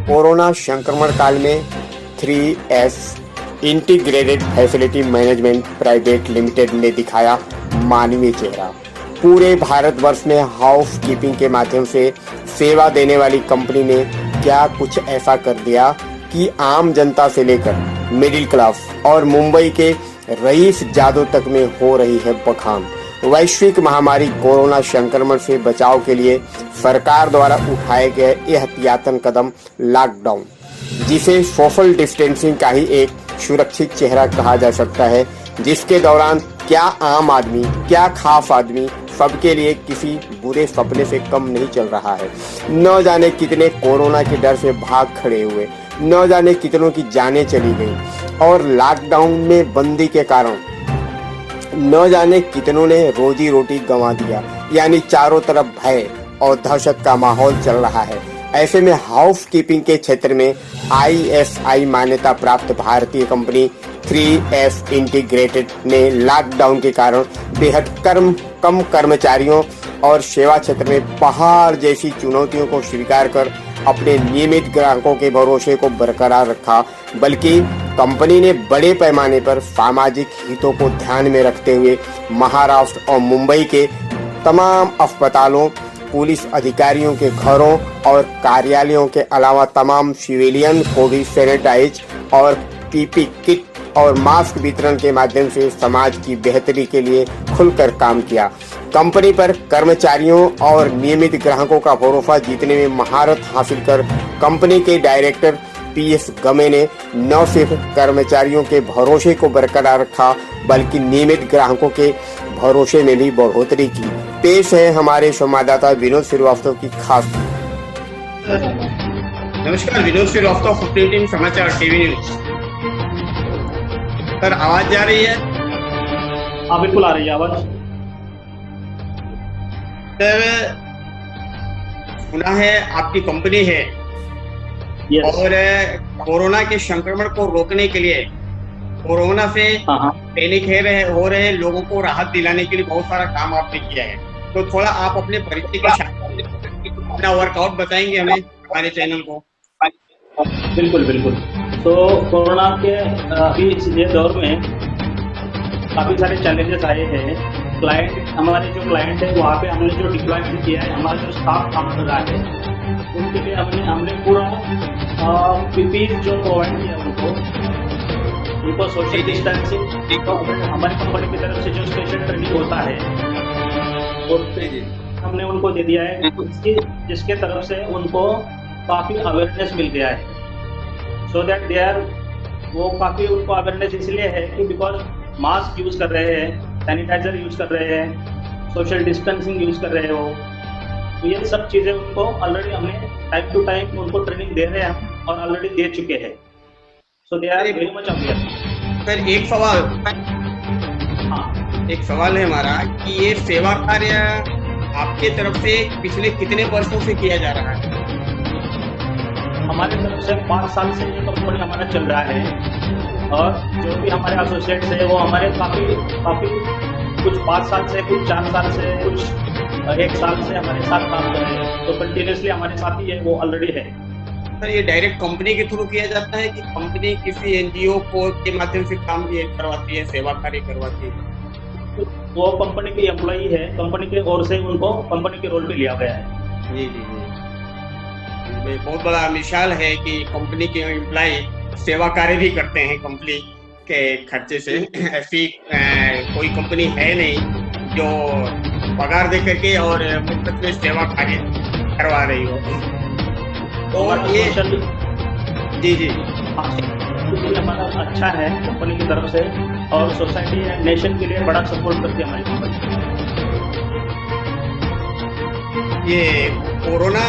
Corona संक्रमण काल में 3S integrated facility management private limited ने दिखाया मानवीय चेहरा। पूरे भारतवर्ष में हाउस कीपिंग के माध्यम से सेवा देने वाली कंपनी ने क्या कुछ ऐसा कर दिया कि आम जनता से लेकर मिडिल क्लास और मुंबई के रईस जादों तक में हो रही है बखान। वैश्विक महामारी कोरोना संक्रमण से बचाव के लिए सरकार द्वारा उठाए गए एहतियातन कदम लॉकडाउन, जिसे सोशल डिस्टेंसिंग का ही एक सुरक्षित चेहरा कहा जा सकता है, जिसके दौरान क्या आम आदमी, क्या खास आदमी सबके लिए किसी बुरे सपने से कम नहीं चल रहा है। न जाने कितने कोरोना के डर से भाग खड़े हुए, न जाने कितनों की जानें चली गई और लॉकडाउन में बंदी के कारण न जाने कितनों ने रोजी रोटी गंवा दिया। यानी चारों तरफ भय और दहशत का माहौल चल रहा है। ऐसे में हाउस कीपिंग के क्षेत्र में ISI मान्यता प्राप्त भारतीय कंपनी 3S इंटीग्रेटेड ने लॉकडाउन के कारण बेहद कम कर्मचारियों और सेवा क्षेत्र में पहाड़ जैसी चुनौतियों को स्वीकार कर अपने नियमित ग्राहकों के भरोसे को बरकरार रखा, बल्कि कंपनी ने बड़े पैमाने पर सामाजिक हितों को ध्यान में रखते हुए महाराष्ट्र और मुंबई के तमाम अस्पतालों, पुलिस अधिकारियों के घरों और कार्यालयों के अलावा तमाम सिविलियन को भी सैनिटाइज और PP किट और मास्क वितरण के माध्यम से समाज की बेहतरी के लिए खुलकर काम किया। कंपनी पर कर्मचारियों और नियमित ग्राहकों का भरोसा जीतने में महारत हासिल कर कंपनी के डायरेक्टर PS गमे ने न सिर्फ कर्मचारियों के भरोसे को बरकरार रखा, बल्कि नियमित ग्राहकों के भरोसे में भी बढ़ोतरी की। पेश है हमारे संवाददाता विनोद श्रीवास्तव की खास। नमस्कार, विनोद श्रीवास्तव, सुप्रीम टीम समाचार टीवी न्यूज। सर, आवाज जा रही है? हाँ, बिल्कुल आ रही है आवाज। सर, सुना है आपकी कंपनी है और कोरोना के संक्रमण को रोकने के लिए, कोरोना से पैनिक हो रहे लोगों को राहत दिलाने के लिए बहुत सारा काम आपने किया है। तो थोड़ा आप अपने परिचय के साथ अपना वर्कआउट बताएंगे हमें, हमारे चैनल को? बिल्कुल बिल्कुल। तो कोरोना के अभी ये दौर में काफ़ी सारे चैलेंजेस आए हैं। हमारे जो क्लाइंट है वहाँ पे हमने जो डिप्लॉयमेंट किया है, हमारा जो स्टाफ काम कर रहा है, उनके लिए हमने पूरा PPE जो प्रोवाइड किया उनको सोशल डिस्टेंसिंग, हमारी कंपनी की तरफ से जो स्पेशल ट्रेनिंग होता है वो हमने उनको दे दिया है, जिसके तरफ से उनको काफ़ी अवेयरनेस मिल गया है। सो दैट वो काफ़ी उनको अवेयरनेस इसलिए है कि बिकॉज मास्क यूज़ कर रहे हैं, सैनिटाइजर यूज़ कर रहे हैं, सोशल डिस्टेंसिंग यूज़ कर रहे हो, तो ये सब चीज़ें उनको ऑलरेडी हमने टाइम टू टाइम उनको ट्रेनिंग दे रहे हैं हम, और ऑलरेडी दे चुके हैं। So they are very much aware. Sir, एक सवाल है हमारा कि ये सेवा कार्य आपके तरफ से पिछले कितने वर्षों से किया जा रहा है? हमारे तरफ से 5 साल से ये कंपनी हमारा चल रहा है, और जो भी हमारे एसोसिएट्स है वो हमारे काफ़ी कुछ 5 साल से, कुछ 4 साल से, कुछ 1 साल से हमारे साथ काम कर रहे हैं। तो कंटिन्यूसली हमारे साथ ही है, वो ऑलरेडी है। सर, ये डायरेक्ट कंपनी के थ्रू किया जाता है कि कंपनी किसी NGO को के माध्यम से काम करवाती है, सेवा कार्य करवाती है? वो कंपनी के एम्प्लॉई है, कंपनी के ओर से उनको कंपनी के रोल पे लिया गया है। जी। बहुत बड़ा मिसाल है कि कंपनी के एम्प्लॉय सेवा कार्य भी करते हैं कंपनी के खर्चे से। ऐसी कोई कंपनी है नहीं जो पगार दे करके और मुफ्त में सेवा कार्य करवा रही हो। तो ये जी हमारा अच्छा है कंपनी की तरफ से, और सोसाइटी एंड नेशन के लिए बड़ा सपोर्ट करती है हमारी कंपनी। ये कोरोना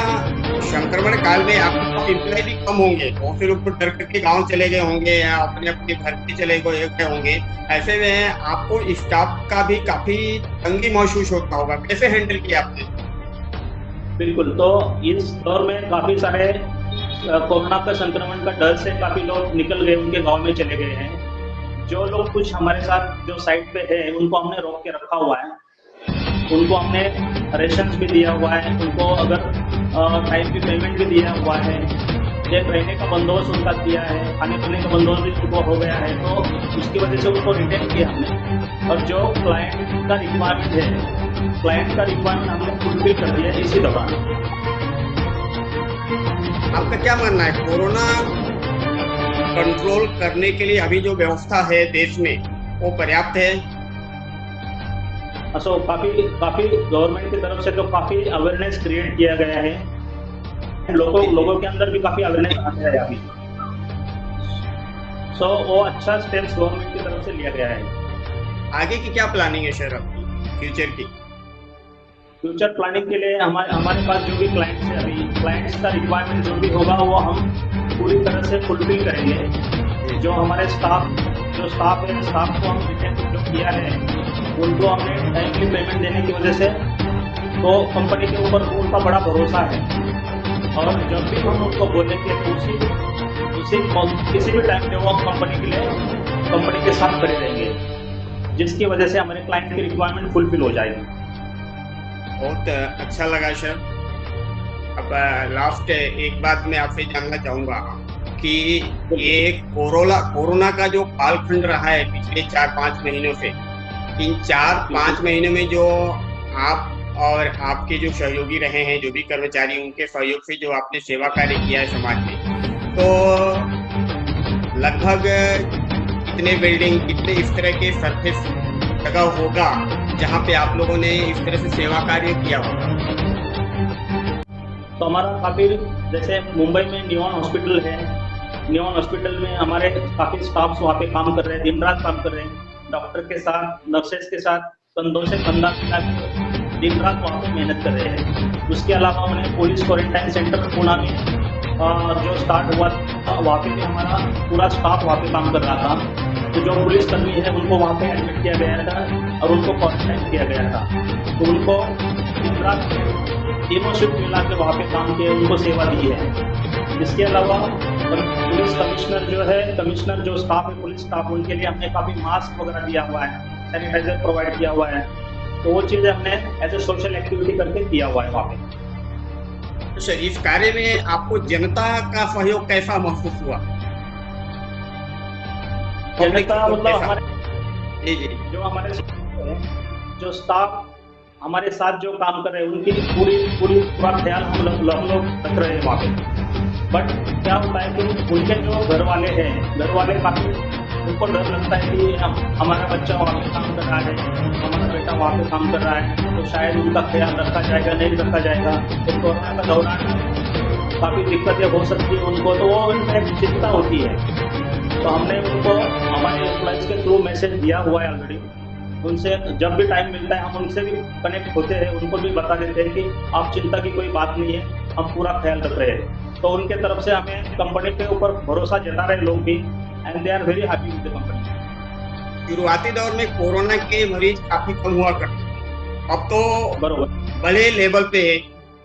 संक्रमण काल में आपके एम्प्लॉय भी कम होंगे, बहुत से लोग तो डर करके गाँव चले गए होंगे या अपने घर पे चले गए होंगे। ऐसे में आपको स्टाफ का भी काफी तंगी महसूस होता होगा, कैसे हैंडल किया आपने? बिल्कुल। तो इस दौर में काफी सारे कोरोना का संक्रमण का डर से काफी लोग निकल गए, उनके गांव में चले गए हैं। जो लोग कुछ हमारे साथ जो साइट पे है उनको हमने रोक के रखा हुआ है, उनको हमने रेशंस भी दिया हुआ है, उनको अगर टाइम की पेमेंट भी दिया हुआ है। एक रहने का बंदोबस्त उनका किया है, खाने पीने का बंदोबस्त भी उनको हो गया है, तो उसकी वजह से उनको रिटेन किया हमने। और जो क्लाइंट का रिक्वायरमेंट है, क्लाइंट का रिक्वायरमेंट हमने फुलफिल कर दिया है इसी दौरान। आपका क्या मानना है, कोरोना कंट्रोल करने के लिए अभी जो व्यवस्था है देश में वो पर्याप्त है? सो काफी गवर्नमेंट की तरफ से तो काफी अवेयरनेस क्रिएट किया गया है, लोगों के अंदर भी काफी अवेयरनेस आ गया है अभी। सो वो अच्छा स्टेप्स गवर्नमेंट की तरफ से लिया गया है। आगे की क्या प्लानिंग है सर आपकी फ्यूचर की? फ्यूचर प्लानिंग के लिए हमारे पास जो भी क्लाइंट्स है, अभी क्लाइंट्स का रिक्वायरमेंट जो भी होगा वो हम पूरी तरह से फुलफिल करेंगे। जो हमारे स्टाफ है, स्टाफ को हम रिटेन जो किया है उनको हमने टाइमली पेमेंट देने की वजह से तो कंपनी के ऊपर उनका बड़ा भरोसा है। और जब भी हम उनको बोलेंगे तो किसी भी टाइम पे वो कंपनी के साथ खड़े रहेंगे, जिसकी वजह से हमारे क्लाइंट की रिक्वायरमेंट फुलफिल हो जाएगी। बहुत अच्छा लगा सर। अब लास्ट एक बात मैं आपसे जानना चाहूंगा कि ये कोरोना का जो कालखंड रहा है पिछले 4-5 महीनों से, इन 4-5 महीनों में जो आप और आपके जो सहयोगी रहे हैं, जो भी कर्मचारी, उनके सहयोग से जो आपने सेवा कार्य किया है समाज में, तो लगभग कितने बिल्डिंग, कितने इस तरह के सरफेस जगह होगा जहाँ पे आप लोगों ने इस तरह से सेवा कार्य किया होगा? तो हमारा काफी, जैसे मुंबई में नियॉन हॉस्पिटल है, नियॉन हॉस्पिटल में हमारे काफी स्टाफ्स वहाँ पे काम कर रहे हैं, दिन रात काम कर रहे हैं, डॉक्टर के साथ, नर्सेस के साथ कंधों से कंधा मिला दिन रात वहाँ पे मेहनत कर रहे हैं। उसके अलावा हमने पुलिस क्वारंटाइन सेंटर पुणे में जो स्टार्ट हुआ था, वहाँ पे भी हमारा पूरा स्टाफ वहाँ पे काम कर रहा था। तो जो पुलिसकर्मी है उनको वहाँ पे एडमिट किया गया था और उनको क्वारंटाइन किया गया था। तो उनको दिन रात तीनों शिफ्ट मिला के वहाँ पे काम किए, उनको सेवा दी है। इसके अलावा पुलिस कमिश्नर जो स्टाफ है, पुलिस स्टाफ, उनके लिए हमने काफ़ी मास्क वगैरह दिया हुआ है, सैनिटाइजर प्रोवाइड किया हुआ है। तो वो चीज़ें हमने एज ए सोशल एक्टिविटी करके किया हुआ है वहाँ पे। तो सर, इस कार्य में आपको जनता का सहयोग कैसा महसूस हुआ? जनता मतलब हमारे जो हमारे जो स्टाफ हमारे साथ जो काम कर रहे हैं उनकी पूरा ख्याल हम लोग रख रहे हैं वहाँ पे। बट क्या होता है कि उनके जो घर वाले काफ़ी, उनको डर लगता है कि हमारा बच्चा वहाँ पे काम कर रहा है, हमारा बेटा वहाँ पे काम कर रहा है, तो शायद उनका ख्याल रखा जाएगा, नहीं रखा जाएगा। तो कोरोना का दौरान काफ़ी दिक्कतें हो सकती है उनको, तो वो उनमें एक चिंता होती है। तो हमने उनको हमारे एम्प्लॉइज के थ्रू मैसेज दिया हुआ है ऑलरेडी। उनसे जब भी टाइम मिलता है हम उनसे भी कनेक्ट होते हैं, उनको भी बता देते हैं कि आप चिंता की कोई बात नहीं है, हम पूरा ख्याल रख रहे हैं। तो उनके तरफ से हमें कंपनी के ऊपर भरोसा जता रहे लोग भी, and they are very happy with the company. शुरुआती दौर में कोरोना के मरीज काफी कम हुआ करते थे, अब तो बरोबर बड़े लेवल पे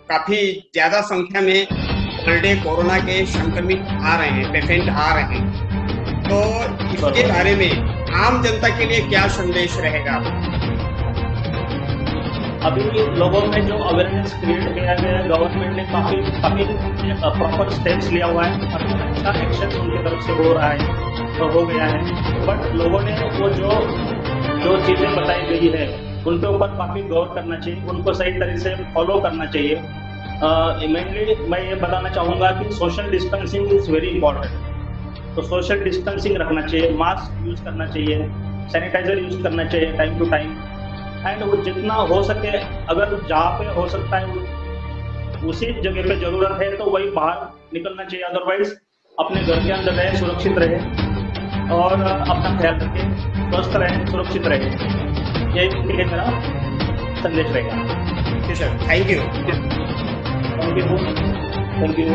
काफी ज्यादा संख्या में पर डे कोरोना के संक्रमित आ रहे हैं, पेशेंट आ रहे हैं। तो इसके बारे में आम जनता के लिए क्या संदेश रहेगा? अभी लोगों में जो अवेयरनेस क्रिएट किया गया है, गवर्नमेंट ने काफी प्रॉपर स्टेप्स लिया हुआ है, अच्छा एक्शन उनकी तरफ से हो रहा है, तो हो गया है। बट लोगों ने वो जो चीजें बताई गई है उनके ऊपर काफी गौर करना चाहिए, उनको सही तरीके से फॉलो करना चाहिए। मेनली मैं ये बताना चाहूँगा कि social distancing is very important. तो सोशल डिस्टेंसिंग रखना चाहिए, मास्क यूज करना चाहिए, सैनिटाइजर यूज करना चाहिए टाइम टू टाइम। एंड वो जितना हो सके, अगर जहाँ पे हो सकता है उसी जगह पे जरूरत है तो वही बाहर निकलना चाहिए, अदरवाइज अपने घर के अंदर रहे, सुरक्षित रहे और अपना ख्याल रखें, स्वस्थ रहे, सुरक्षित रहे। यही उनके लिए मेरा संदेश रहेगा। Sir, thank you. Thank you.